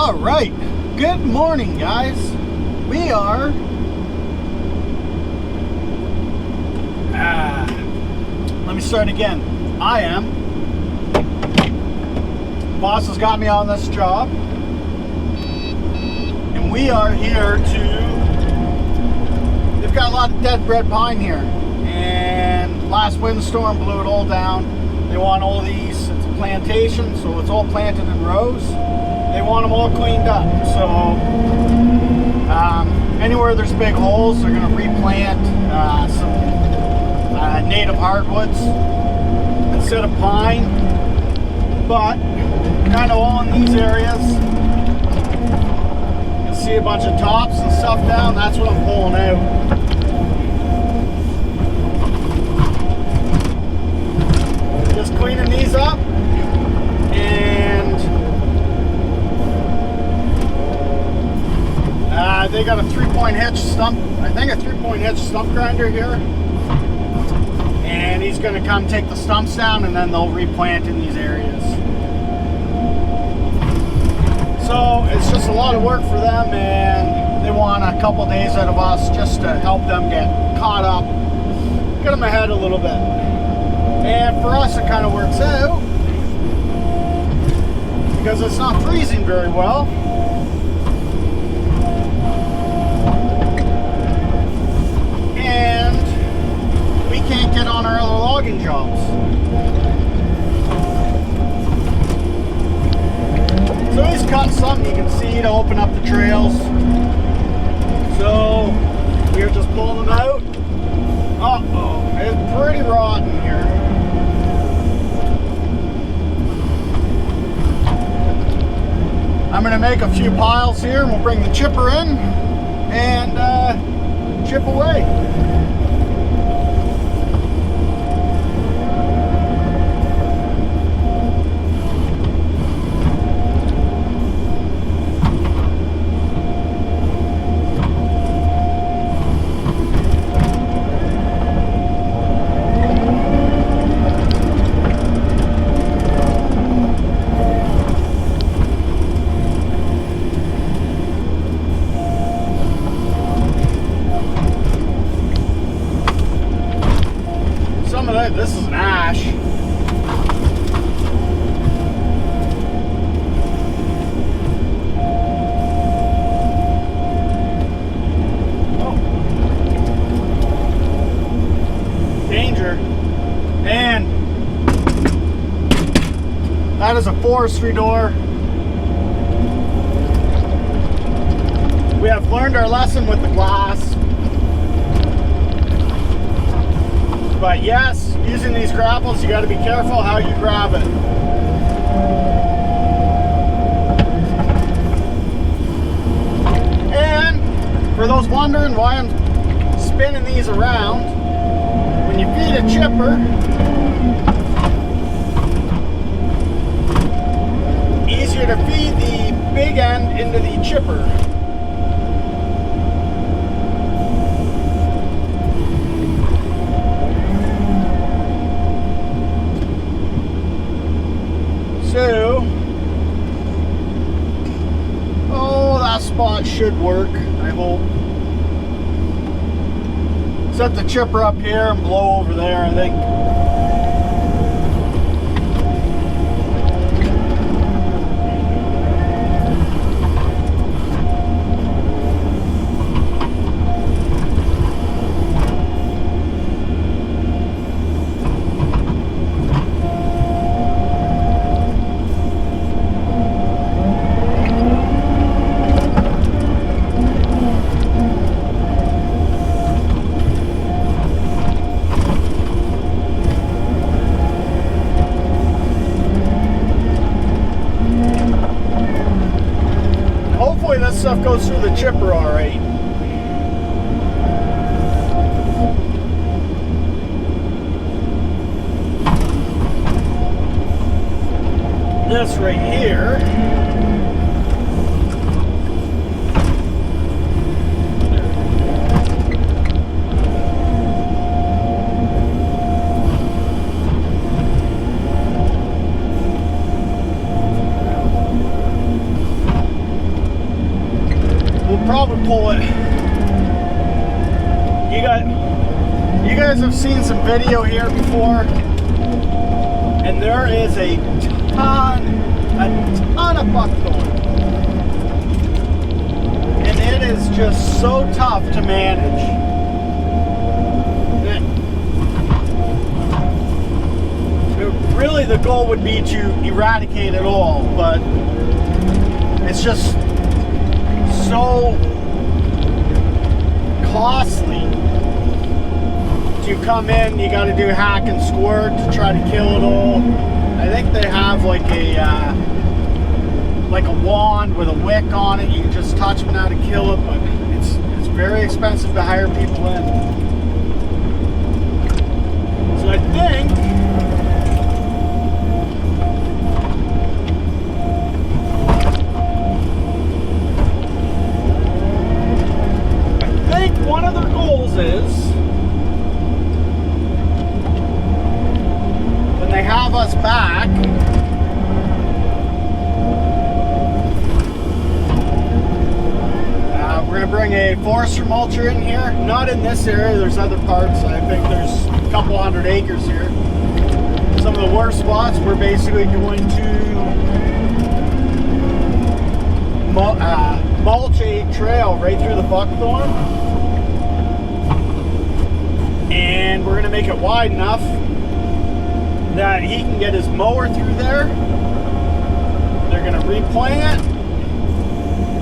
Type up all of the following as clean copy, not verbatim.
All right, good morning, guys. We are let me start again. I am. Boss has got me on this job, and we are here to. They've got a lot of dead red pine here, and last windstorm blew it all down. They want all these. It's a plantation, so it's all planted in rows. They want them all cleaned up. So anywhere there's big holes, they're going to replant some native hardwoods instead of pine. But kind of all in these areas, you can see a bunch of tops and stuff down. That's what I'm pulling out. Just cleaning these up, and they got a 3-point hitch stump, I think a 3-point hitch stump grinder here, and he's going to come take the stumps down, and then they'll replant in these areas. So it's just a lot of work for them, and they want a couple days out of us just to help them get caught up, get them ahead a little bit. And for us, it kind of works out because it's not freezing very well. And we can't get on our other logging jobs. So he's cut some, you can see, to open up the trails. So we're just pulling them out. Uh-oh, it's pretty rotten here. I'm going to make a few piles here, and we'll bring the chipper in and chip away. This is an ash. Oh. Danger. And that is a forestry door. We have learned our lesson with the glass. But yes, using these grapples, you got to be careful how you grab it. And for those wondering why I'm spinning these around, when you feed a chipper, easier to feed the big end into the chipper. So, that spot should work, I hope. Set the chipper up here and blow over there, I think. Stuff goes through the chipper all right. This right here pull it. You guys have seen some video here before, and there is a ton of buckthorn, and it is just so tough to manage. Really, the goal would be to eradicate it all, but it's just so costly to come in. You got to do hack and squirt to try to kill it all. I think they have like a wand with a wick on it. You can just touch them now to kill it, but it's very expensive to hire people in. So I think one of their goals is, when they have us back, we're going to bring a forester mulcher in here. Not in this area, there's other parts. I think there's a couple 100 acres here. Some of the worst spots, we're basically going to mulch a trail right through the buckthorn. And we're going to make it wide enough that he can get his mower through there. They're going to replant,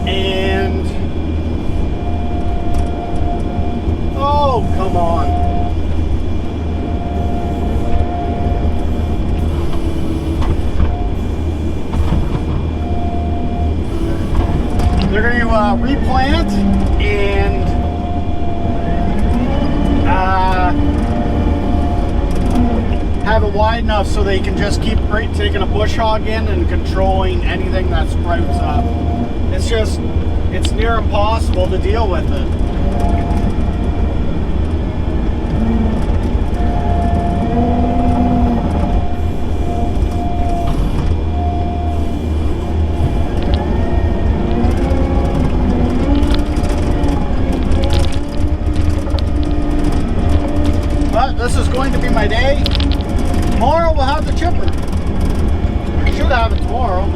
and oh, come on. They're going to replant and have it wide enough so they can just keep taking a bush hog in and controlling anything that sprouts up. It's near impossible to deal with it. But this is going to be my day. Tomorrow we'll have the chipper. We should have it tomorrow.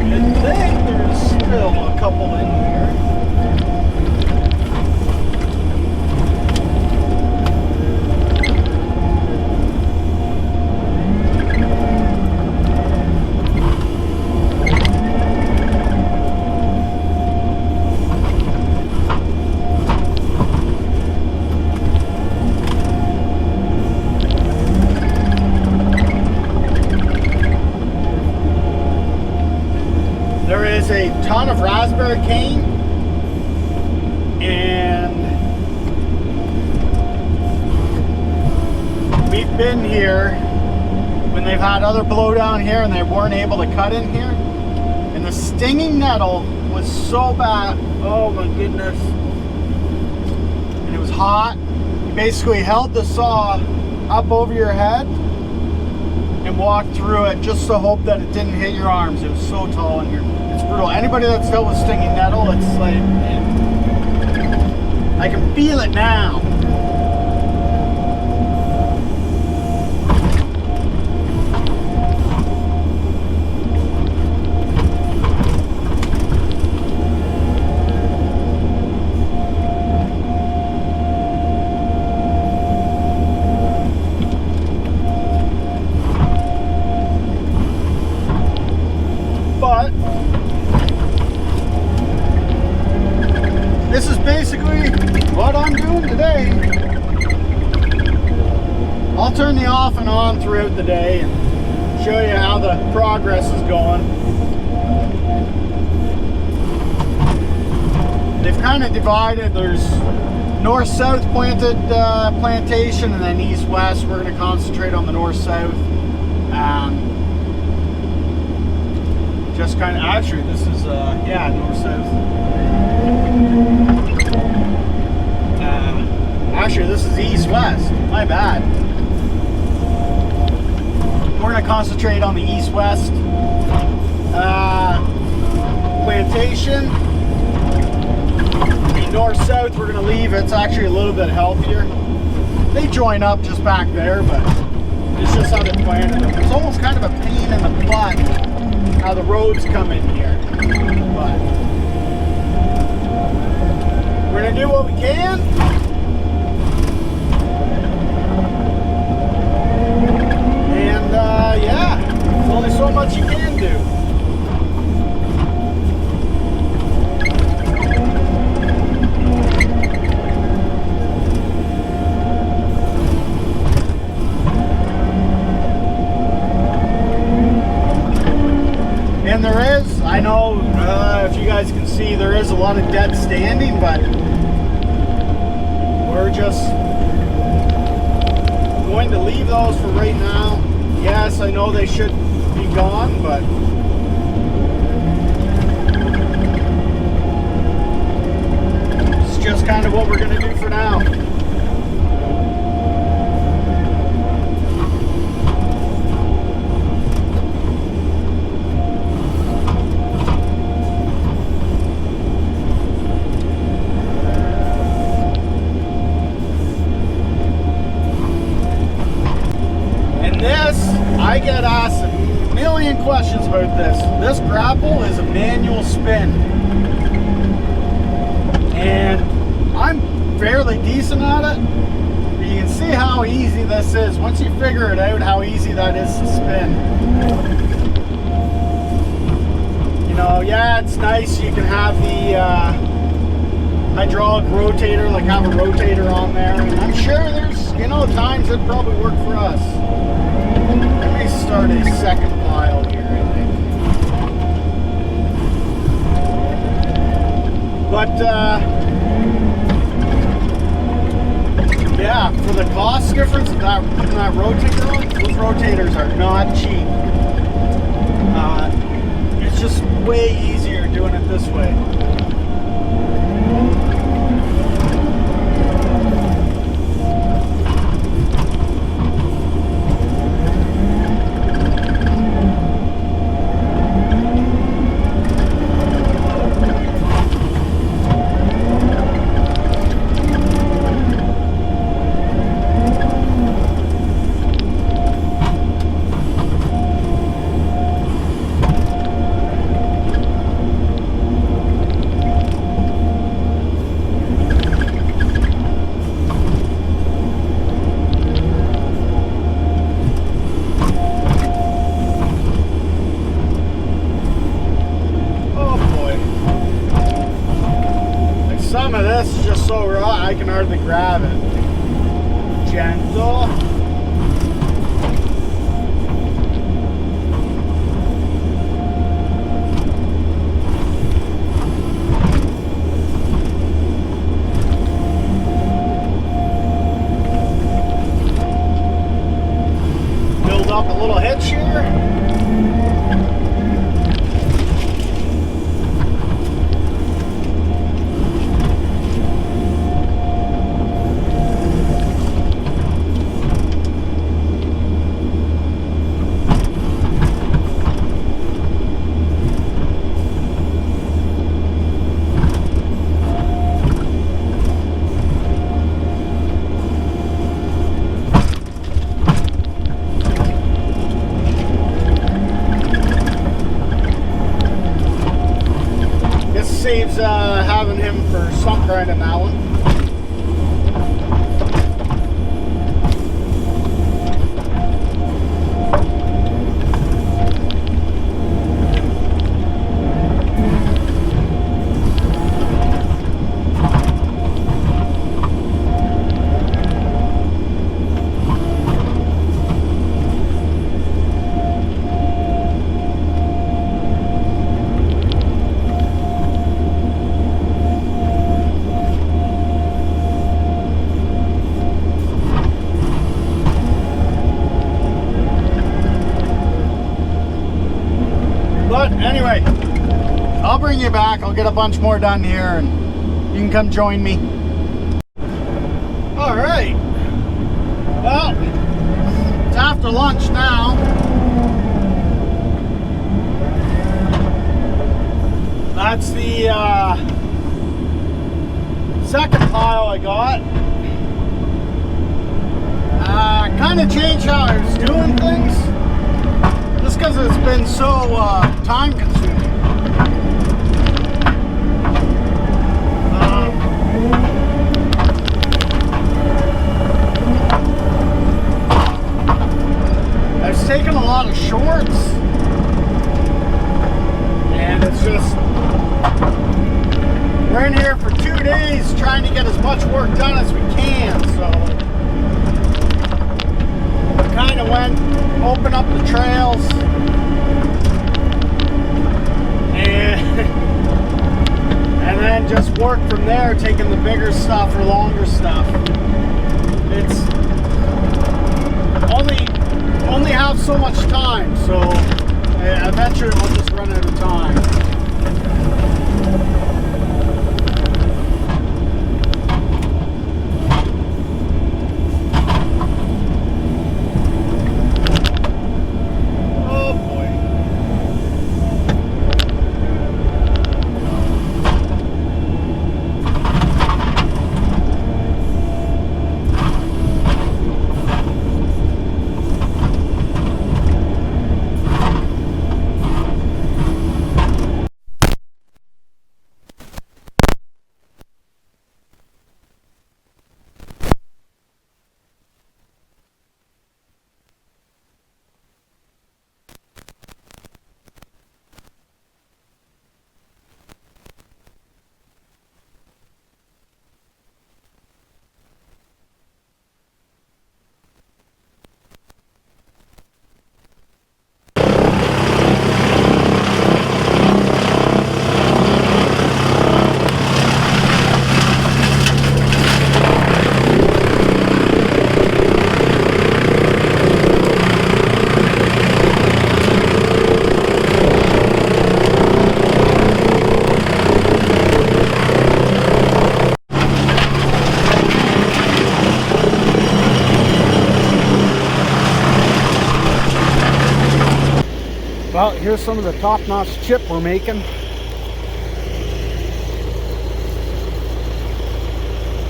I think there's still a couple in here. There is a ton of raspberry cane, and we've been here when they've had other blowdown here and they weren't able to cut in here, and the stinging nettle was so bad. Oh my goodness. And it was hot. You basically held the saw up over your head and walked through it just to hope that it didn't hit your arms. It was so tall in here. It's brutal. Anybody that's dealt with stinging nettle, it's like, I can feel it now. But this is basically what I'm doing today. I'll turn the off and on throughout the day and show you how the progress is going. They've kind of divided. There's north-south plantation, and then east-west. We're going to concentrate on the north-south. just kind of, actually this is yeah, north-south. Actually this is east-west, my bad. We're going to concentrate on the east-west plantation. The north-south we're going to leave. It's actually a little bit healthier. They join up just back there, but it's just how they planted them. It's almost kind of a pain in the butt how the roads come in here. But we're going to do what we can. And yeah, there's only so much you can do. And there is, I know if you guys can see, there is a lot of dead standing, but we're just going to leave those for right now. Yes, I know they should be gone, but it's just kind of what we're going to do for now. I get asked a million questions about this. This grapple is a manual spin. And I'm fairly decent at it. But you can see how easy this is. Once you figure it out, how easy that is to spin. You know, yeah, it's nice. You can have the hydraulic rotator, like have a rotator on there. And I'm sure there's, you know, times that probably work for us. Let me start a second pile here, I think. But, yeah, for the cost difference of that, putting that rotator on, those rotators are not cheap. It's just way easier doing it this way. Some of this is just so raw, I can hardly grab it. Gentle. Build up a little hitch here. Saves having him for stump grinding that one. bring you back. I'll get a bunch more done here and you can come join me. All right. Well, it's after lunch now. That's the second pile I got. Kind of changed how I was doing things, just because it's been so time consuming. I was taking a lot of shorts, and it's just, we're in here for 2 days trying to get as much work done as we can, so kind of went, open up the trails, and then just work from there, taking the bigger stuff or longer stuff. It's only have so much time, so eventually I'll just run out of time. Well, here's some of the top-notch chip we're making.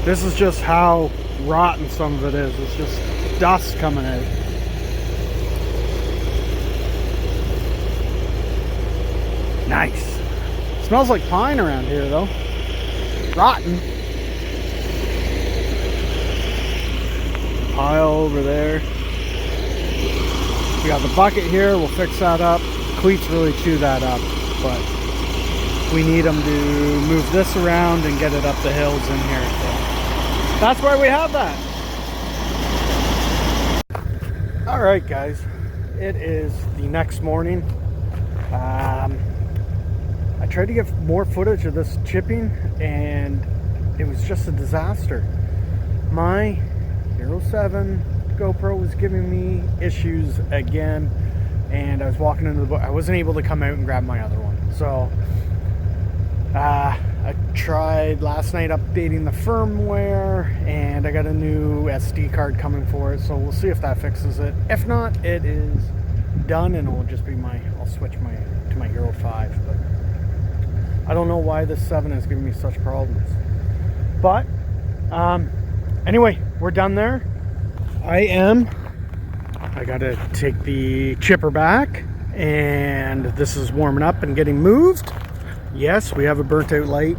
This is just how rotten some of it is. It's just dust coming out. Nice. Smells like pine around here though. Rotten. Pile over there. We got the bucket here, we'll fix that up. Cleats really chew that up, but we need them to move this around and get it up the hills in here. So that's why we have that. All right, guys, it is the next morning. I tried to get more footage of this chipping and it was just a disaster. My Hero 7 GoPro was giving me issues again, and I was walking into the book. I wasn't able to come out and grab my other one. So I tried last night updating the firmware, and I got a new SD card coming for it, so we'll see if that fixes it. If not, it is done and it will just be I'll switch to my Hero 5. But I don't know why this 7 is giving me such problems. But anyway, we're done there. I gotta take the chipper back, and this is warming up and getting moved. Yes, we have a burnt out light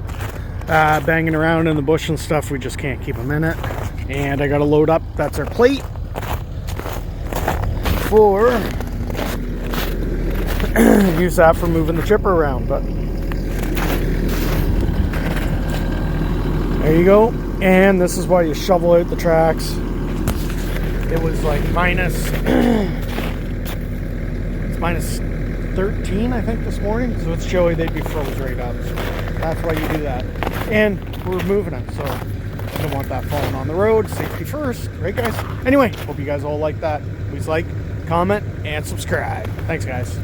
banging around in the bush and stuff. We just can't keep them in it. And I gotta load up, that's our plate for use that for moving the chipper around. But there you go. And this is why you shovel out the tracks. It was like it's minus 13, I think, this morning. So it's chilly, they'd be froze right up. So that's why you do that. And we're moving it, so I don't want that falling on the road. Safety first, right, guys? Anyway, hope you guys all like that. Please like, comment, and subscribe. Thanks, guys.